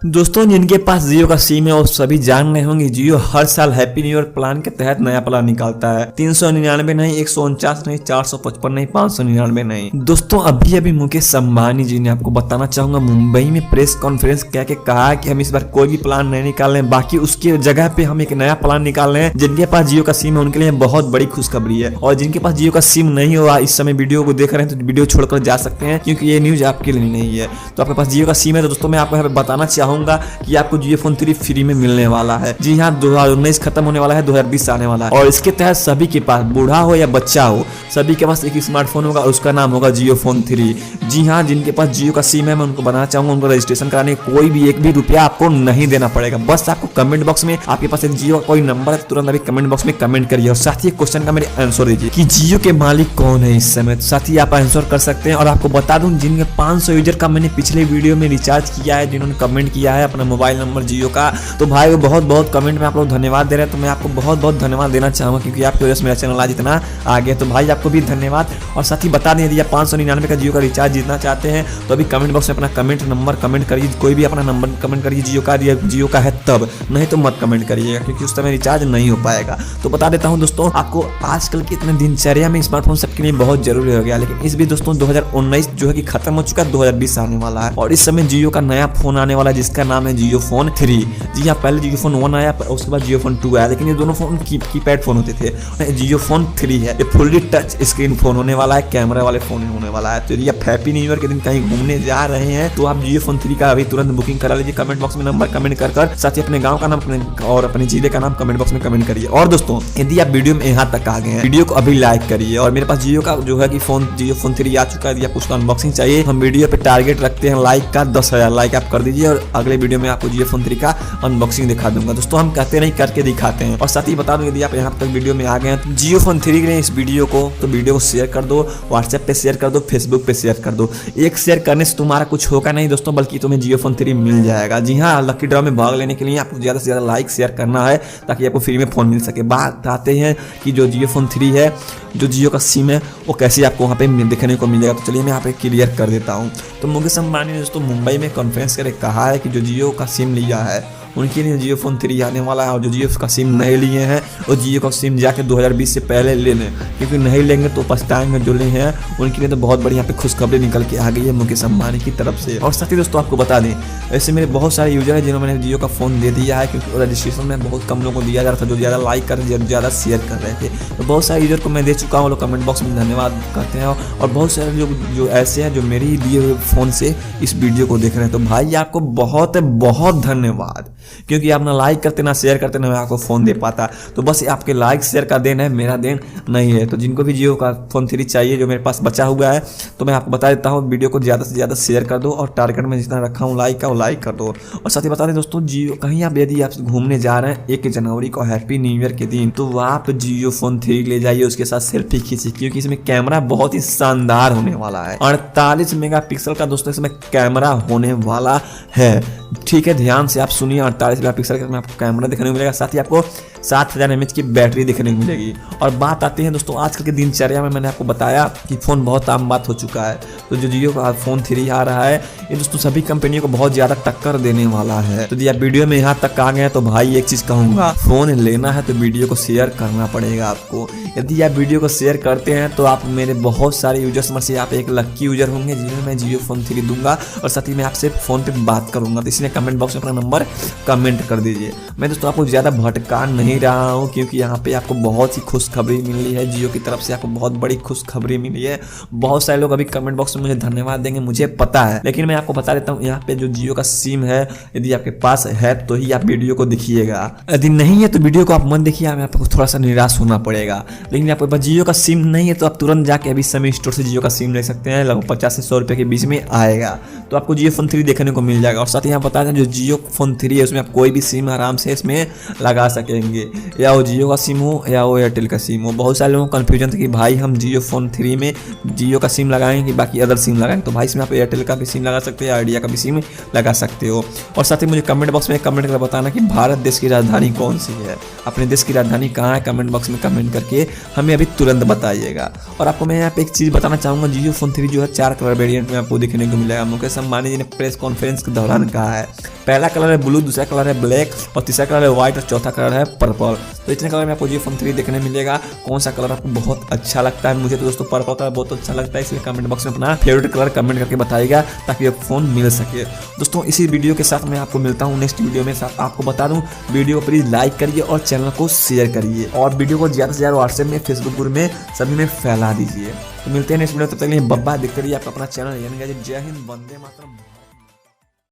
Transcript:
दोस्तों जिनके पास जियो का सिम है वो सभी जान रहे होंगे जियो हर साल हैप्पी न्यू ईयर प्लान के तहत नया प्लान निकालता है। 399 नहीं, 149 नहीं, 455 नहीं, 599 नहीं। दोस्तों अभी मुकेश अंबानी जी ने, आपको बताना चाहूंगा, मुंबई में प्रेस कॉन्फ्रेंस कह के कहा कि हम इस बार कोई भी प्लान नहीं निकाल रहे हैं, बाकी उसकी जगह पे हम एक नया प्लान निकाल रहे हैं। जिनके पास जियो का सिम है उनके लिए बहुत बड़ी खुशखबरी है, और जिनके पास जियो का सिम नहीं हुआ इस समय वीडियो को देख रहे हैं तो वीडियो छोड़कर जा सकते हैं, क्योंकि ये न्यूज आपके लिए नहीं है। तो आपके पास जियो का सिम है तो दोस्तों मैं आपको यहाँ पे बताना चाहूंगा कि आपको जियो फोन 3 फ्री में मिलने वाला है। जी हाँ, 2019 खत्म होने वाला है, 2020 आने वाला है, और इसके तहत सभी के पास, बूढ़ा हो या बच्चा हो, सभी के पास एक स्मार्टफोन होगा और उसका नाम होगा जियो फोन 3। जी हाँ, जिनके पास जियो का सिम है मैं उनको बताना चाहूंगा, उनको रजिस्ट्रेशन कराने कोई भी एक भी रुपया आपको नहीं देना पड़ेगा। बस आपको कमेंट बॉक्स में आपके पास एक जियो का कोई नंबर है तो तुरंत अभी कमेंट बॉक्स में कमेंट करिए, और साथ ही क्वेश्चन का मेरे आंसर दीजिए कि जियो के मालिक कौन है इस समय। साथ ही आप आंसर कर सकते हैं। और आपको बता दूं जिनके 500 यूजर का मैंने पिछले वीडियो में रिचार्ज किया है, जिन्होंने कमेंट किया है अपना मोबाइल नंबर जियो का, तो भाई बहुत कमेंट में आप लोग धन्यवाद दे रहे हैं, तो मैं आपको बहुत धन्यवाद देना चाहूंगा, क्योंकि आपकी वजह से मेरा चैनल आज इतना आगे। तो भाई आपको भी धन्यवाद। और साथ ही बता दें यदि आप 599 का जियो का रिचार्ज जीतना चाहते हैं तो अभी कमेंट बॉक्स में अपना कमेंट नंबर कमेंट करिए, कोई भी अपना नंबर कमेंट करिए जियो का है तब, नहीं तो मत कमेंट करिएगा, क्योंकि उस समय रिचार्ज नहीं हो पाएगा। तो बता देता हूं दोस्तों, आपको आजकल की इतने दिनचर्या में स्मार्टफोन सबके लिए बहुत जरूरी हो गया, लेकिन इस भी दोस्तों 2019 जो है कि खत्म हो चुका है, 2020 आने वाला है, और इस समय जियो का नया फोन आने वाला है जिसका नाम है जियो फोन 3। जी हाँ, पहले जियो फोन 1 आया, उसके बाद जियो फोन 2 आया, लेकिन ये दोनों फोन कीपैड फोन होते थे। जियो फोन 3 है, ये फुल्ली टच स्क्रीन फोन होने वाला है, कैमरा वाले फोन होने वाला है। तो यदि आप हैप्पी न्यू ईयर के दिन कहीं घूमने जा रहे हैं तो आप जियो फोन 3 का अभी तुरंत बुकिंग करा लीजिए। कमेंट बॉक्स में नंबर कमेंट कर साथ ही अपने गांव का नाम और अपने जिले का नाम कमेंट बॉक्स में कमेंट करिए। और दोस्तों यदि आप वीडियो में यहाँ तक आ गए हैं, वीडियो को अभी लाइक करिए। और मेरे पास जियो का जो है कि जियो फोन 3 आ चुका है, यदि आपको उसका अनबॉक्सिंग चाहिए, हम वीडियो पे टारगेट रखते हैं लाइक का 10,000 लाइक आप कर दीजिए, और अगले वीडियो में आपको जियो फोन 3 का अनबॉक्सिंग दिखा दूंगा। दोस्तों हम कहते नहीं, करके दिखाते हैं। और साथ ही बता दूं यदि आप यहाँ तक वीडियो में आ गए हैं तो जियो फोन 3 के लिए इस वीडियो को शेयर कर दो, व्हाट्सएप पे शेयर कर दो, फेसबुक पे शेयर कर दो। एक शेयर करने से तुम्हारा कुछ होगा नहीं दोस्तों, बल्कि तुम्हें जियो फोन 3 मिल जाएगा। जी हाँ, लकी ड्रॉ में भाग लेने के लिए आपको ज्यादा से ज्यादा लाइक शेयर करना है, ताकि आपको फ्री में फोन मिल सके। बात आते हैं कि जो जियो फोन 3 है, जो जियो का सिम है, वो कैसे आपको वहाँ पे देखने को मिलेगा। तो चलिए मैं यहाँ पे क्लियर कर देता हूँ। तो मुकेश अंबानी ने दोस्तों मुंबई में कॉन्फ्रेंस करके कहा है कि जो जियो का सिम लिया है उनके लिए जियो फोन 3 आने वाला है, और जो जियो का सिम नहीं लिए हैं वो जियो का सिम जाके 2020 से पहले ले लें, क्योंकि नहीं लेंगे तो पछताएंगे। जो ले हैं उनके लिए तो बहुत बड़ी यहाँ पे खुशखबरी निकल के आ गई है मुकेश अंबानी की तरफ से। और साथ ही दोस्तों आपको बता दें, ऐसे मेरे बहुत सारे यूजर हैं जिन्होंने जियो का फोन दे दिया है, क्योंकि रजिस्ट्रेशन में बहुत कम लोगों को दिया जा रहा था, जो ज़्यादा लाइक कर रहे, ज़्यादा शेयर कर रहे थे। तो बहुत सारे यूजर को मैं दे चुका हूँ, लोग कमेंट बॉक्स में धन्यवाद कहते हैं। और बहुत सारे लोग जो ऐसे हैं जो मेरे ही दिए हुए फोन से इस वीडियो को देख रहे हैं, तो भाई आपको बहुत धन्यवाद, क्योंकि आप ना लाइक करते ना शेयर करते ना मैं आपको फोन दे पाता। तो बस आपके लाइक शेयर का देन है, मेरा देन नहीं है। तो जिनको भी जियो का फोन 3 चाहिए जो मेरे पास बचा हुआ है, तो मैं आपको बता देता हूँ, वीडियो को ज़्यादा से ज़्यादा शेयर कर दो, और टारगेट में जितना रखा हूँ लाइक का वो लाइक कर दो। और साथ ही बता दें दोस्तों, जियो कहीं आप यदि आप घूमने जा रहे हैं 1 जनवरी को हैप्पी न्यू ईयर के दिन, तो आप जियो फोन 3 ले जाइए, उसके साथ सेल्फी खींचिए, क्योंकि इसमें कैमरा बहुत ही शानदार होने वाला है। 48 मेगापिक्सल का दोस्तों इसमें कैमरा होने वाला है। ठीक है, ध्यान से आप सुनिए, 48 मेगापिक्सल का आपको कैमरा देखने को मिलेगा, साथ ही आपको 7000 mAh की बैटरी देखने को मिलेगी। और बात आती है दोस्तों आजकल के दिनचर्या में, मैंने आपको बताया कि फ़ोन बहुत आम बात हो चुका है। तो जो जियो का फोन 3 आ रहा है, ये दोस्तों सभी कंपनियों को बहुत ज़्यादा टक्कर देने वाला है। तो यदि आप वीडियो में यहाँ तक आ गए हैं तो भाई एक चीज़ कहूँगा, फ़ोन लेना है तो वीडियो को शेयर करना पड़ेगा आपको। यदि आप वीडियो को शेयर करते हैं तो आप मेरे बहुत सारे यूजर्स में से आप एक लक्की यूजर होंगे जिन्हें मैं जियो फोन 3 दूंगा, और साथ ही मैं आपसे फ़ोन पर बात करूँगा। तो इसलिए कमेंट बॉक्स में अपना नंबर कमेंट कर दीजिए। मैं दोस्तों आपको ज़्यादा भटका नहीं रहा हूँ, क्योंकि यहाँ पे आपको बहुत ही खुशखबरी मिली है, जियो की तरफ से आपको बहुत बड़ी खुशखबरी मिली है। बहुत सारे लोग अभी कमेंट बॉक्स में मुझे धन्यवाद देंगे, मुझे पता है, लेकिन मैं आपको बता देता हूँ, यहाँ पे जो जियो का सिम है यदि आपके पास है तो ही आप वीडियो को देखिएगा, यदि नहीं है तो वीडियो को आप मत देखिए, आपको थोड़ा सा निराश होना पड़ेगा। लेकिन आपके पास जियो का सिम नहीं है तो आप तुरंत जाके अभी समय स्टोर से जियो का सिम ले सकते हैं, लगभग 50 से 100 रुपये के बीच में आएगा, तो आपको जियो फोन 3 देखने को मिल जाएगा। और साथ ही यहाँ बता दें, जो जियो फोन 3 है उसमें आप कोई भी सिम आराम से इसमें लगा सकेंगे, या वो जियो का सिम हो या वो एयरटेल का सिम हो। बहुत सारे लोगों को कन्फ्यूजन था कि भाई हम जियो फोन 3 में जियो का सिम लगाएंगे कि बाकी अदर सिम लगाएंगे, तो भाई इसमें आप एयरटेल का भी सिम लगा सकते हो, आइडिया का भी सिम लगा सकते हो। और साथ ही मुझे कमेंट बॉक्स में कमेंट कर बताना कि भारत देश की राजधानी कौन सी है, अपने देश की राजधानी कहाँ है, कमेंट बॉक्स में कमेंट करके हमें अभी तुरंत बताइएगा। और आपको मैं यहाँ पे एक चीज़ बताना चाहूँगा, जियो फोन 3 जो है 4 कलर वेरिएंट में आपको देखने को मिलेगा। मुकेश अंबानी जी ने प्रेस कॉन्फ्रेंस के दौरान कहा है पहला कलर है ब्लू, दूसरा कलर है ब्लैक और तीसरा कलर है व्हाइट और चौथा कलर है पर्पल। तो इतने कलर में आपको जियो फोन 3 देखने मिलेगा। कौन सा कलर आपको बहुत अच्छा लगता है? मुझे तो दोस्तों पर्पल कलर बहुत अच्छा लगता है, इसलिए कमेंट बॉक्स में अपना फेवरेट कलर कमेंट करके बताइएगा ताकि ये फोन मिल सके। दोस्तों इसी वीडियो के साथ मैं आपको मिलता हूँ नेक्स्ट वीडियो में। साथ आपको बता दूं, वीडियो को प्लीज लाइक करिए और चैनल को शेयर करिए और वीडियो को ज्यादा से ज्यादा व्हाट्सएप में, फेसबुक ग्रुप में सभी में फैला दीजिए। तो मिलते हैं नेक्स्ट वीडियो, तब तक के लिए बब्बा। देखते रहिए आपका अपना चैनल यानी जय हिंद, वंदे मातरम।